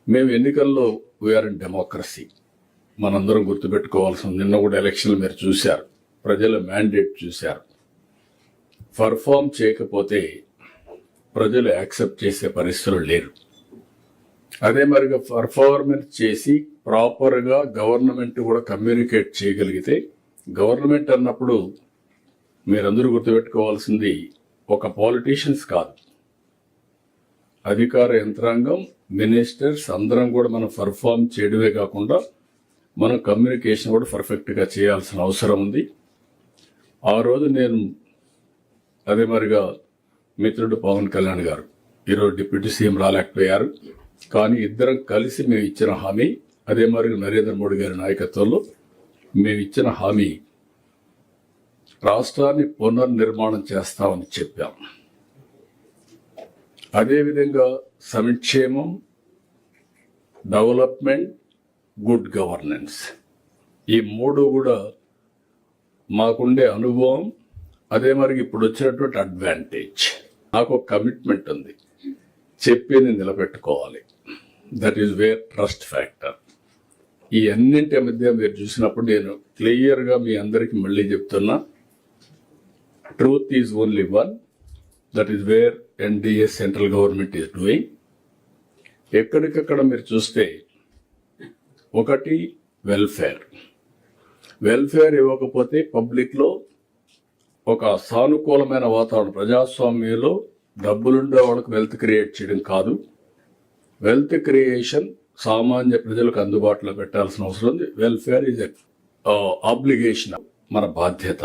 మేము ఎన్నికల్లో we are in democracy. మనందరం గుర్తుపెట్టుకోవాల్సింది, నిన్న కూడా ఎలక్షన్లు మీరు చూశారు, ప్రజల మ్యాండేట్ చూశారు. పర్ఫామ్ చేయకపోతే ప్రజలు యాక్సెప్ట్ చేసే పరిస్థితులు లేరు. అదే మరిగా పర్ఫార్మెన్స్ చేసి ప్రాపర్గా గవర్నమెంట్ కూడా కమ్యూనికేట్ చేయగలిగితే, గవర్నమెంట్ అన్నప్పుడు మీరందరూ గుర్తుపెట్టుకోవాల్సింది ఒక పాలిటీషియన్స్ కాదు, అధికార యంత్రాంగం, మినిస్టర్స్ అందరం కూడా మనం పర్ఫామ్ చేయడమే కాకుండా మనం కమ్యూనికేషన్ కూడా పర్ఫెక్ట్గా చేయాల్సిన అవసరం ఉంది. ఆ రోజు నేను అదే మరిగా మిత్రుడు పవన్ కళ్యాణ్ గారు ఈరోజు డిప్యూటీ సీఎం రాలేకపోయారు, కానీ ఇద్దరం కలిసి మేము ఇచ్చిన హామీ, అదే మరి నరేంద్ర మోడీ గారి నాయకత్వంలో మేము ఇచ్చిన హామీ, రాష్ట్రాన్ని పునర్నిర్మాణం చేస్తామని చెప్పాం. అదేవిధంగా సంక్షేమం, డెవలప్మెంట్, గుడ్ గవర్నెన్స్, ఈ మూడు కూడా మాకుండే అనుభవం, అదే మరి ఇప్పుడు వచ్చినటువంటి అడ్వాంటేజ్. నాకు ఒక కమిట్మెంట్ ఉంది, చెప్పింది నిలబెట్టుకోవాలి. That is where trust factor. ఈ అన్నింటి మధ్య మీరు చూసినప్పుడు నేను క్లియర్గా మీ అందరికీ మళ్ళీ చెప్తున్నా, truth is only one. That is wear NDA central government is doing. ఎక్కడికక్కడ మీరు చూస్తే, ఒకటి వెల్ఫేర్ ఇవ్వకపోతే పబ్లిక్లో ఒక సానుకూలమైన వాతావరణం, ప్రజాస్వామ్యంలో డబ్బులుండే వాళ్ళకు వెల్త్ క్రియేట్ చేయడం కాదు, వెల్త్ క్రియేషన్ సామాన్య ప్రజలకు అందుబాటులో పెట్టాల్సిన అవసరం ఉంది. వెల్ఫేర్ ఈజ్ ఆబ్లిగేషన్, మన బాధ్యత.